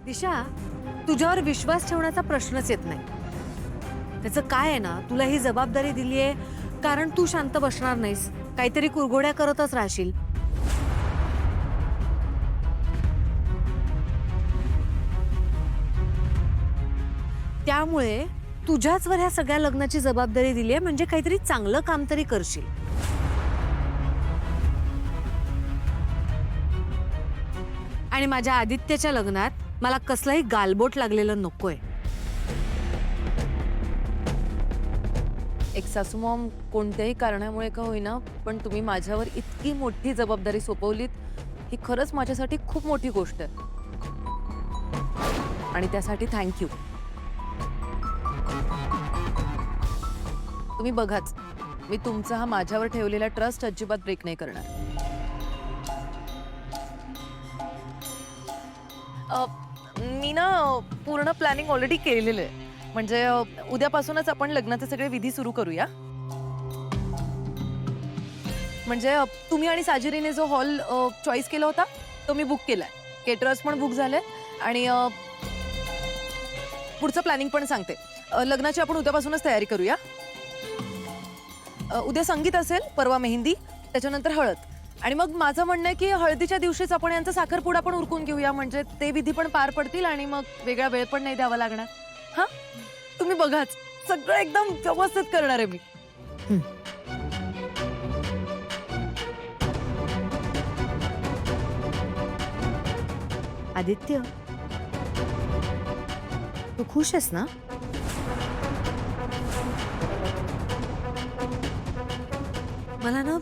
दिशा, तुझ्यावर विश्वास ठेवण्याचा प्रश्नच येत नाही. त्याचं काय आहे ना, तुला ही जबाबदारी दिली आहे कारण तू शांत बसणार नाहीस, काहीतरी कुरघोड्या करतच राहशील. त्यामुळे तुझ्याचवर ह्या सगळ्या लग्नाची जबाबदारी दिली आहे, म्हणजे काहीतरी चांगलं काम तरी करशील. आणि माझ्या आदित्यच्या लग्नात मला कसलाही गालबोट लागलेलं नकोय. एक सासू मॉम कोणत्याही कारणामुळे का होईना पण तुम्ही माझ्यावर इतकी मोठी जबाबदारी सोपवलीत ही खरंच माझ्यासाठी खूप मोठी गोष्ट आहे आणि त्यासाठी थँक्यू. तुम्ही बघाच, मी तुमचा हा माझ्यावर ठेवलेला ट्रस्ट अजिबात ब्रेक नाही करणार. मी ना पूर्ण प्लॅनिंग ऑलरेडी केलेलं आहे. म्हणजे उद्यापासूनच आपण लग्नाचे सगळे विधी सुरू करूया. म्हणजे तुम्ही आणि साजिरीने जो हॉल चॉईस केला होता तो मी बुक केलाय. केटरर्स पण बुक झाले आणि पुढचं प्लॅनिंग पण सांगते. लग्नाची आपण उद्यापासूनच तयारी करूया. उद्या संगीत असेल, परवा मेहंदी, त्याच्यानंतर हळद. आणि मग माझं म्हणणं आहे की हळदीच्या दिवशीच आपण यांचा साखरपुडा पण उरकून घेऊया, म्हणजे ते विधी पण पार पडतील आणि मग वेगळा वेळ पण नाही द्यावा लागणार. हा, तुम्ही बघाच, सगळं एकदम व्यवस्थित करणार आहे मी. आदित्य, तू खुश आहेस ना? मला ना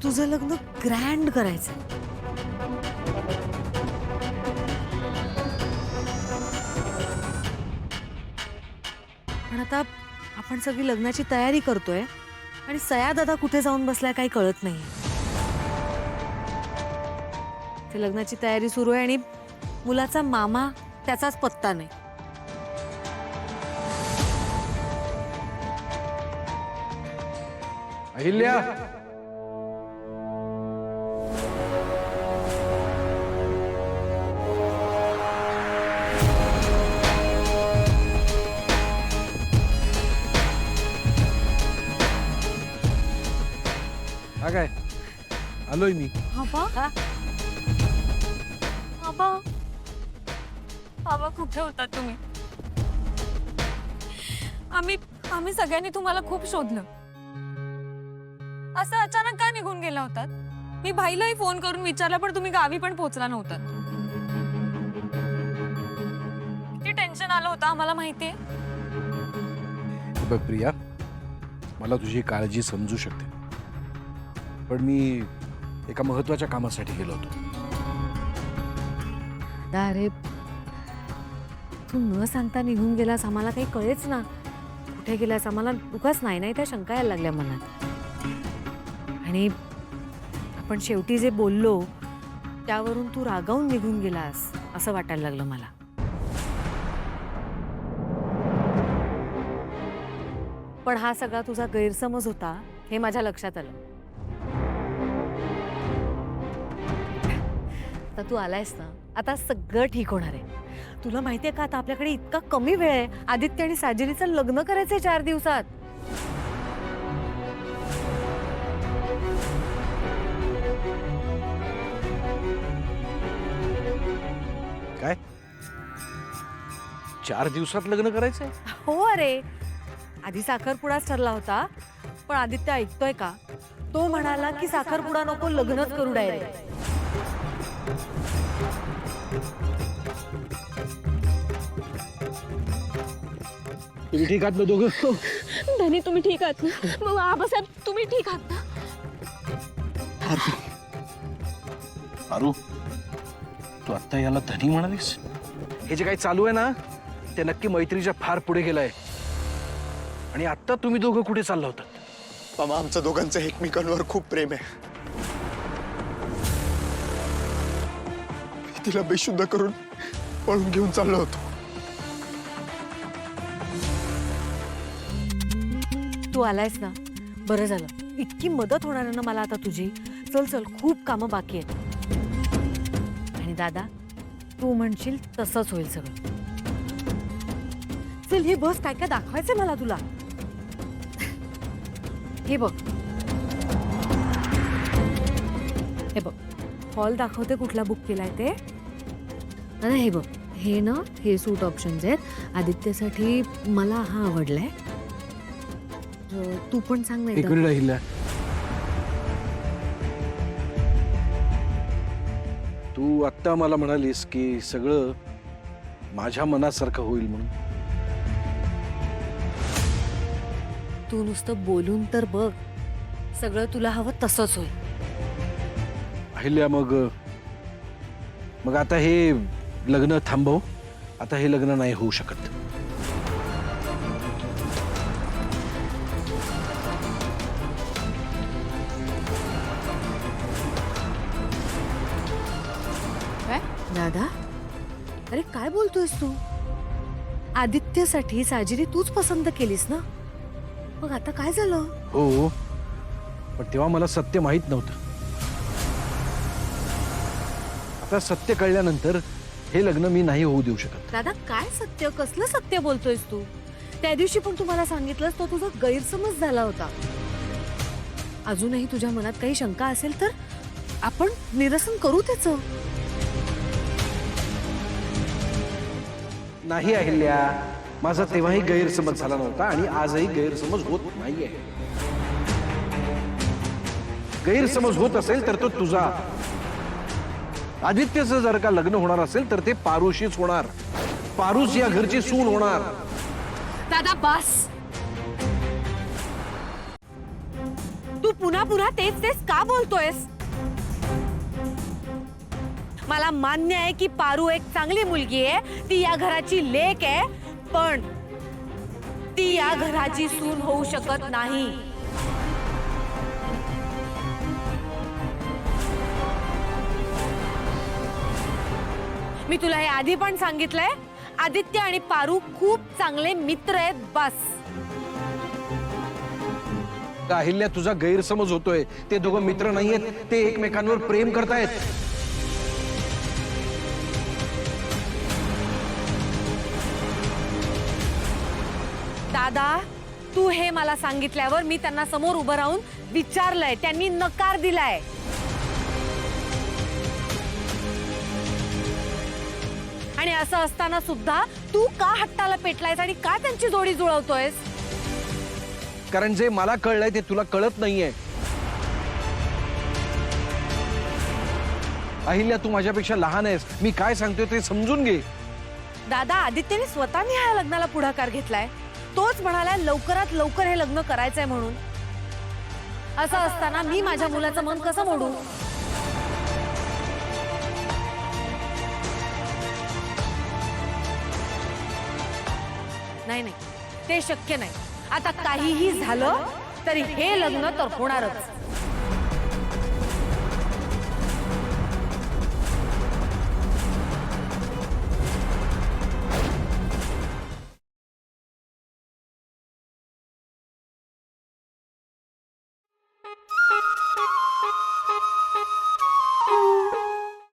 तुझं लग्न ग्रँड करायचं. पण आता आपण सगळी लग्नाची तयारी करतोय आणि सया दादा कुठे जाऊन बसलाय काही कळत नाही. ते लग्नाची तयारी सुरू आहे आणि मुलाचा मामा त्याचाच पत्ता नाही. अहिल्या, हा काय आलोय मी. बाबा कुठे होता तुम्ही? आम्ही सगळ्यांनी तुम्हाला खूप शोधलं. असं अचानक का निघून गेला होतात? मी भाईलाही फोन करून विचारला पण तुम्ही गावी पण पोहोचला नव्हतात. किती टेन्शन आलं होतं आम्हाला माहितीये. बघ प्रिया, मला तुझी काळजी समजू शकते, पण मी एका महत्वाच्या कामासाठी गेलो होतो. अरे, तू न सांगता निघून गेलास, आम्हाला काही कळेच ना. कुठे गेलास आम्हाला उगाच नाही त्या शंका यायला लागल्या मनात. आणि आपण शेवटी जे बोललो त्यावरून तू रागावून निघून गेलास असं वाटायला लागलं मला. पण हा सगळा तुझा गैरसमज होता हे माझ्या लक्षात आलं. आता तू आलायस ना, आता सगळं ठीक होणार आहे. तुला माहितीये का, आता आपल्याकडे इतका कमी वेळ आहे. आदित्य आणि साजिरीचं लग्न करायचंय 4 दिवसात. काय 4 दिवसात लग्न करायचंय? हो अरे, आधी साखरपुडाच ठरला होता, पण आदित्य ऐकतोय का? तो म्हणाला की साखरपुडा नको, लग्नच करू डायरेक्ट. तुम्ही ठीक आहात ना दोघं? धनी तुम्ही ठीक आहात ना? मग आबासाहेब तुम्ही ठीक आहात ना? अरू, तू आता याला धनी म्हणालीस? हे जे काही चालू आहे ना ते नक्की मैत्रीच्या फार पुढे गेलंय. आणि आता तुम्ही दोघं कुठे चालला होता? मामा, आमचं दोघांचं एकमेकांवर खूप प्रेम आहे. मी तिला बेशुद्ध करून पळून घेऊन चाललो होतो. तू आलायस ना, बरं झालं. इतकी मदत होणार आहे ना मला आता तुझी. चल चल, खूप कामं बाकी आहेत. आणि दादा, तू म्हणशील तसंच होईल सगळं. चल हे बस, काय काय दाखवायचंय मला तुला. हे बघ, हे बघ, हॉल दाखवते कुठला बुक केलाय ते. आणि हे बघ, हे ना, हे सूट ऑप्शन्स आहेत आदित्यसाठी. मला हा आवडलाय. तू पण सांग नाही एक मिनिट अहिल्या, तू आत्ता मला म्हणालीस की सगळं माझ्या मनासारखं होईल म्हणून. तू नुसतं बोलून तर बघ, सगळं तुला हवं तसंच होईल. अहिल्या, मग आता हे लग्न थांबव. आता हे लग्न नाही होऊ शकत. दादा, अरे काय बोलतोयस तू? आदित्यसाठी साजिरी तूच पसंत केलीस ना, मग आता काय झालं? हो, पण तेव्हा मला सत्य माहित नव्हतं. आता सत्य कळल्यानंतर हे लग्न मी नाही होऊ देऊ शकत. दादा, काय सत्य? कसलं सत्य बोलतोयस तू? त्या दिवशी पण तुम्हाला सांगितलंस, तो तुझा गैरसमज झाला होता. अजूनही तुझ्या मनात काही शंका असेल तर आपण निरसन करू त्याचं. नाही अहिल्या, माझा तेव्हाही गैरसमज झाला नव्हता आणि आजही गैरसमज होत नाहीये. गैरसमज होत असेल तर तो तुझा. आदित्यचं जर का लग्न होणार असेल तर ते पारुशीच होणार. पारुस या घरची सून होणार. दादा बस. तू पुन्हा पुन्हा तेच तेच का बोलतोयस? मला मान्य आहे की पारू एक चांगली मुलगी आहे, ती या घराची लेक आहे, पण ती या घराची सून होऊ शकत नाही. मी तुला हे आधी पण सांगितलंय, आदित्य आणि पारू खूप चांगले मित्र आहेत. बस. अहिल्या, तुझा गैरसमज होतोय. ते दोघं मित्र नाहीयेत, ते एकमेकांवर प्रेम करतायत. दादा, तू हे मला सांगितल्यावर मी त्यांना समोर उभं राहून विचारलंय, त्यांनी नकार दिलाय. आणि असं असताना सुद्धा तू का हट्टाला पेटलायस आणि का त्यांची जोडी जुळवतोयस? कारण जे मला कळलंय ते तुला कळत नाहीये. अहिल्या, तू माझ्यापेक्षा लहान आहेस. मी काय सांगतोय ते समजून घे. दादा, आदित्यने स्वतःने ह्या लग्नाला पुढाकार घेतलाय. तोच म्हणाला लवकरात लवकर हे लग्न करायचंय म्हणून. असं असताना मी माझ्या मुलाचं मन कसं मोडू? नाही नाही, ते शक्य नाही. आता काहीही झालं तरी हे लग्न तर होणारच.